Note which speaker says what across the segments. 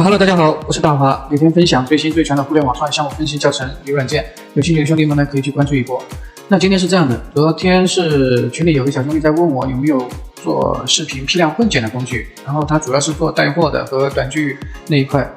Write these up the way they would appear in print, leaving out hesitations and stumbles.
Speaker 1: Hello， 大家好，我是大华，每天分享最新最全的互联网创业项目分析教程与软件，有兴趣的兄弟们呢可以去关注一波。那今天是这样的，昨天是群里有个小兄弟在问我有没有做视频批量混剪的工具，然后他主要是做带货的和短剧那一块，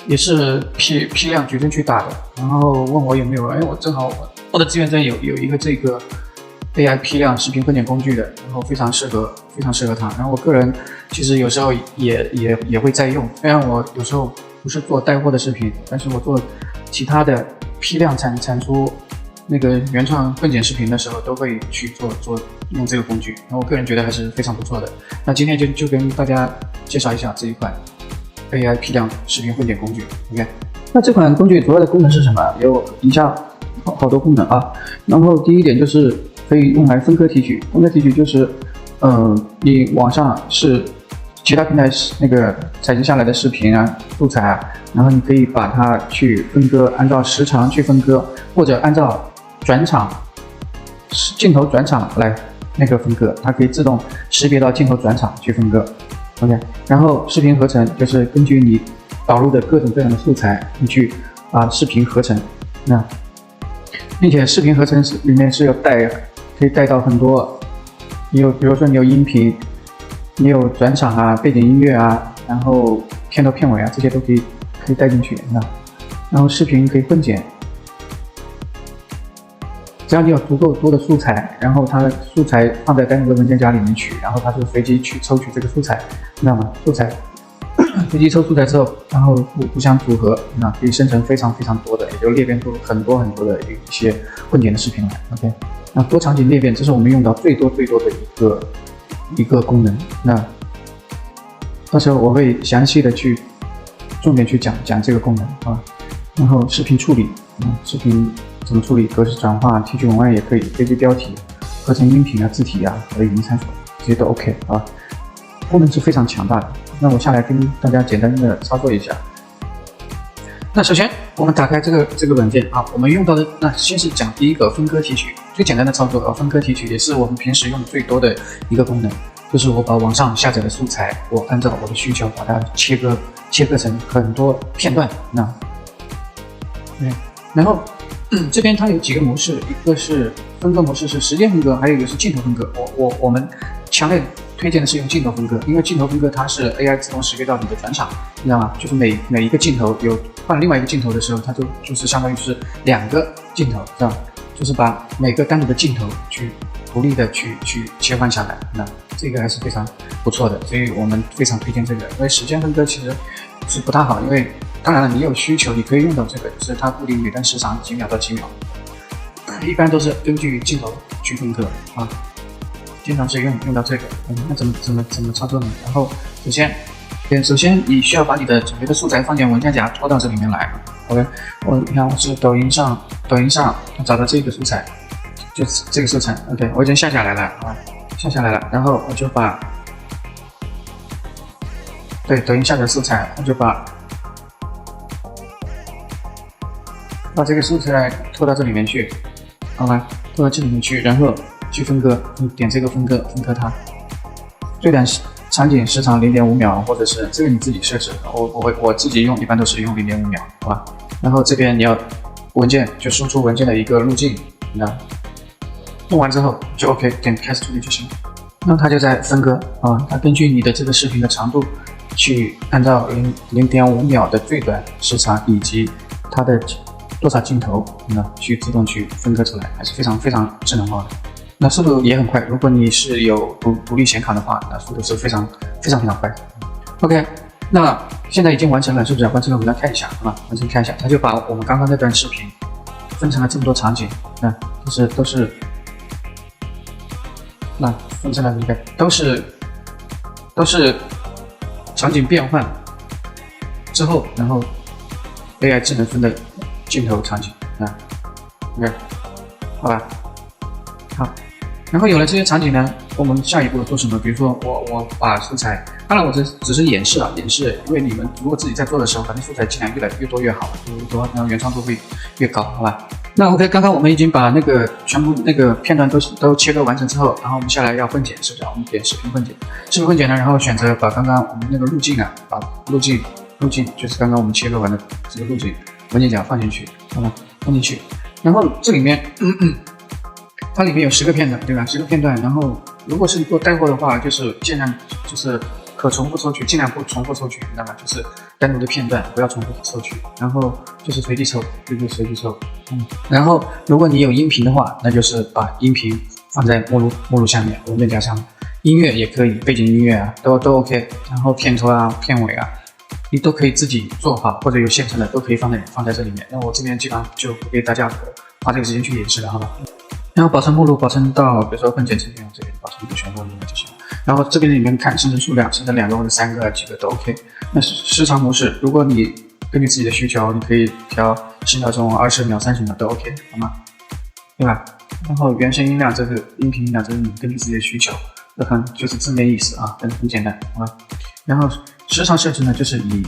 Speaker 1: 也是批量矩阵去打的，然后问我有没有，我正好我的资源站有一个这个 AI 批量视频混剪工具的，然后非常适合他。然后我个人其实有时候也会在用，虽然我有时候不是做带货的视频，但是我做其他的批量产出那个原创混剪视频的时候，都会去做用这个工具。然后我个人觉得还是非常不错的。那今天就跟大家介绍一下这一款 AI 批量视频混剪工具。OK， 那这款工具主要的功能是什么？有以下好多功能啊。然后第一点就是可以用来分割提取，分割提取就是你网上是其他平台那个采集下来的视频啊、素材啊，然后你可以把它去分割，按照时长去分割，或者按照转场镜头转场来那个分割，它可以自动识别到镜头转场去分割。OK， 然后视频合成就是根据你导入的各种各样的素材，你去把视频合成，并且视频合成里面是有可以带到很多，比如说你有音频，你有转场啊、背景音乐啊，然后片头片尾啊，这些都可以带进去。然后视频可以混剪，只要你有足够多的素材，然后它的素材放在单独的文件夹里面去，然后它就随机去抽取这个素材，知道吗？素材随机抽素材之后，然后互相组合，可以生成非常多的，也就裂变出很多的一些混剪的视频来。OK， 那多场景裂变，这是我们用到最多的一个功能。那到时候我会详细的重点去讲这个功能啊。然后视频处理，视频怎么处理？格式转化、提取文案也可以，编辑标题、合成音频啊、字体啊和语音参数，这些都 OK 啊。功能是非常强大的。那我下来跟大家简单的操作一下。那首先我们打开这个软件啊，我们用到的那先是讲第一个分割提取，最简单的操作啊，分割提取也是我们平时用最多的一个功能，就是我把网上下载的素材，我按照我的需求把它切割成很多片段。然后这边它有几个模式，一个是分割模式是时间分割，还有一个是镜头分割。我们强烈推荐的是用镜头分割，因为镜头分割它是 AI 自动识别到你的转场，你知道吗？就是每一个镜头有换另外一个镜头的时候，它就是相当于是两个镜头，知道吗？就是把每个单独的镜头去独立的去切换下来，那这个还是非常不错的，所以我们非常推荐这个。因为时间分割其实是不大好，因为当然了，你有需求你可以用到这个，就是它固定每段时长几秒到几秒，一般都是根据镜头去分割啊。经常是用到这个，那怎么操作呢？然后首先你需要把你的准备的素材放进文件夹拖到这里面来。OK， 你看我是抖音上找到这个素材，就是这个素材。OK， 我已经下下来了啊，然后我就把抖音下载素材，我就把这个素材拖到这里面去，好吧，拖到这里面去，然后去分割，你点这个分割最短场景时长 0.5 秒，或者是这个你自己设置，我自己用一般都是用 0.5 秒，好吧。然后这边你要文件就输出文件的一个路径，弄完之后就 OK， 点开始处理就行。那它就在分割啊，它根据你的这个视频的长度去按照 0.5 秒的最短时长以及它的多少镜头，去自动去分割出来，还是非常智能化的。那速度也很快，如果你是有独立显卡的话，那速度是非常快。OK， 那现在已经完成了，是不是？完成了，我们来看一下啊，完成看一下，它就把我们刚刚那段视频分成了这么多场景，都是分成了一个都是场景变换之后，然后 AI 智能分的镜头场景OK， 好吧，好。然后有了这些场景呢，我们下一步做什么？比如说我把素材，当然我这只是演示，因为你们如果自己在做的时候，反正素材尽量越来越多越好，越多然后原创度会越高，好吧？那 OK， 刚刚我们已经把那个全部那个片段都切割完成之后，然后我们下来要混剪，是不是？我们点视频混剪，呢，然后选择把刚刚我们那个路径把路径路径，就是刚刚我们切割完的这个路径，文件夹放进去，好吧，放进去。然后这里面，它里面有10个片段，对吧？10个片段。然后如果是做带货的话，就是尽量就是可重复抽取，尽量不重复抽取，你知道吗？就是单独的片段不要重复抽取，然后就是随机抽，就是随机抽。然后如果你有音频的话，那就是把音频放在目录下面，文件夹上面。音乐也可以，背景音乐啊，都 OK。然后片头啊、片尾啊，你都可以自己做好，或者有现成的都可以放在这里面。那我这边基本上就不给大家花这个时间去演示了，好吧？然后保存目录，保存到比如说混剪成这样，这边保存一个全部里面就行了。然后这边里面看生成数量，生成2个或者3个、几个都 OK。那时长模式，如果你根据自己的需求，你可以调10秒钟、20秒、30秒都 OK， 好吗？对吧？然后原声音量，这个音频音量，这是你根据自己的需求，就是字面意思啊，很简单，好吧？然后时长设置呢，就是以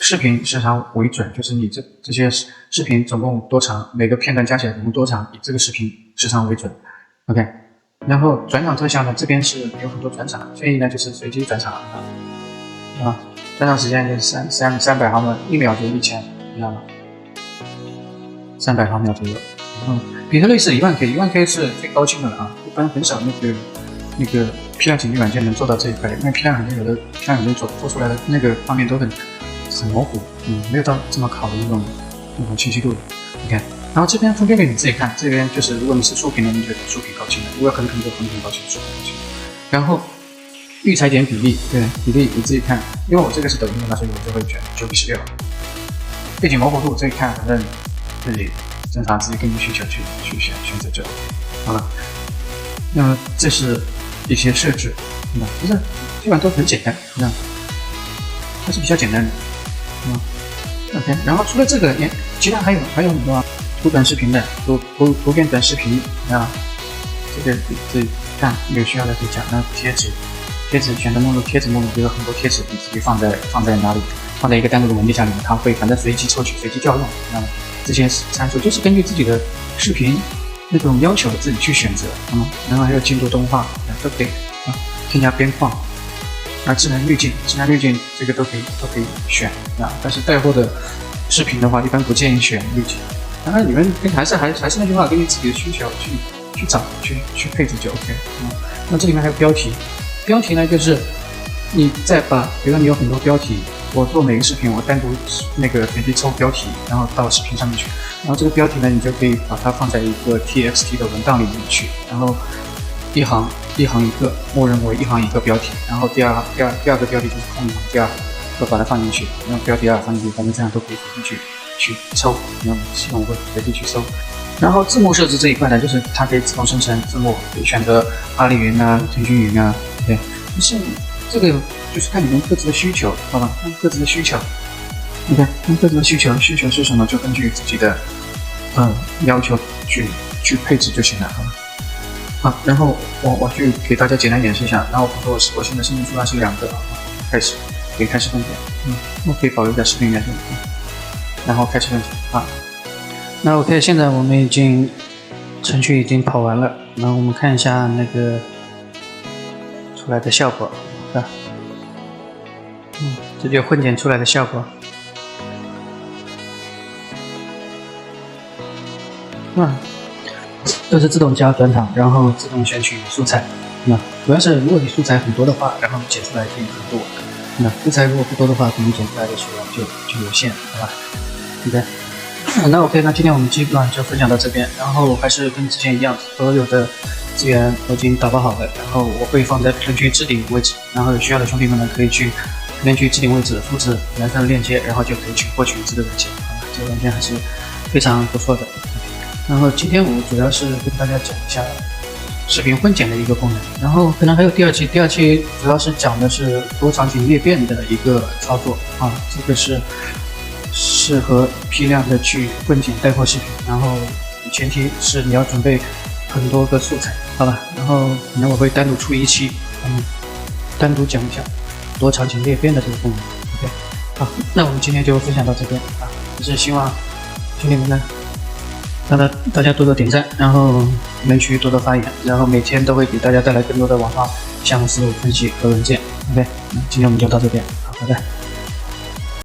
Speaker 1: 视频时长为准，就是你这些视频总共多长，每个片段加起来总共多长，以这个视频时长为准 ，OK。然后转场特效呢，这边是有很多转场，建议呢就是随机转场啊，转场时间就是300毫秒，1秒就1000，你知道吗？300毫秒左右。比特率是10000，10000是最高清的了啊，一般很少那个批量剪辑软件能做到这一块，因为批量软件有的批量软件做出来的那个方面都很模糊，没有到这么考的那种清晰度。OK， 然后这边分辨率你自己看，这边就是如果你是竖屏的，你就竖屏高清的；如果横屏就横屏高清，竖屏高清。然后预裁剪比例，对比例你自己看，因为我这个是抖音的，所以我就会选9:16。背景模糊度自己看，反正自己正常自己根据需求去选择就 OK， 好了。那么这是一些设置，其实基本上都很简单，它是比较简单的，OK。然后除了这个，其他还有很多图短视频的，图片短视频啊，这个自己看有需要的可以讲。那贴纸选择目录，贴纸目录有很多贴纸，你自己放在哪里？放在一个单独的文件夹里面，它会反正随机抽取、随机调用。这些参数就是根据自己的视频那种要求自己去选择，然后还有进度动画都可以添加边框，智能滤镜这个都可以选但是带货的视频的话，一般不建议选滤镜。当然你们还是那句话，根据自己的需求去找去配置就 OK。那这里面还有标题呢，就是你再把，比如说你有很多标题，我做每个视频我单独那个随机抽标题，然后到视频上面去，然后这个标题呢，你就可以把它放在一个 TXT 的文档里面去，然后一行一个，默认为一行一个标题，然后第二个标题就是空行，第二个把它放进去，然后标题2放进去，反正这样都可以随机去抽，系统会随机去搜。然后字幕设置这一块呢，就是它可以自动生成字幕，可以选择阿里云啊、腾讯云啊，对，就是这个就是看你们各自的需求，好吧？看各自的需求，你看各自的需求是什么，就根据自己的要求去配置就行了，好吧？好，然后我去给大家简单演示一下。然后我现在生成数量是2个，可以开始分解，我可以保留在视频原生，然后开始分解啊。那 OK， 现在我们程序已经跑完了，然后我们看一下那个出来的效果，这就混剪出来的效果，都是自动加转场，然后自动选取素材。主要是如果你素材很多的话，然后剪出来可以很多。素材如果不多的话，可能剪出来的数量就有限，好吧？对不对？那 OK， 那今天我们基本上就分享到这边，然后还是跟之前一样，所有的资源我已经打包好了，然后我会放在评论区置顶位置，然后有需要的兄弟们呢可以去评论区置顶位置复制原生的链接，然后就可以去获取这个软件，好吧？这个软件还是非常不错的。然后今天我主要是跟大家讲一下视频混剪的一个功能，然后可能还有第二期主要是讲的是多场景裂变的一个操作这个是适合批量的去混剪带货视频，然后前提是你要准备很多个素材，好吧？然后可能我会单独出一期，单独讲一下多场景裂变的这个功能。OK， 好，那我们今天就分享到这边也是希望兄弟们呢，大家多多点赞，然后评论区多多发言，然后每天都会给大家带来更多的网上项目思路分析和文件。OK， 那今天我们就到这边，好，拜拜。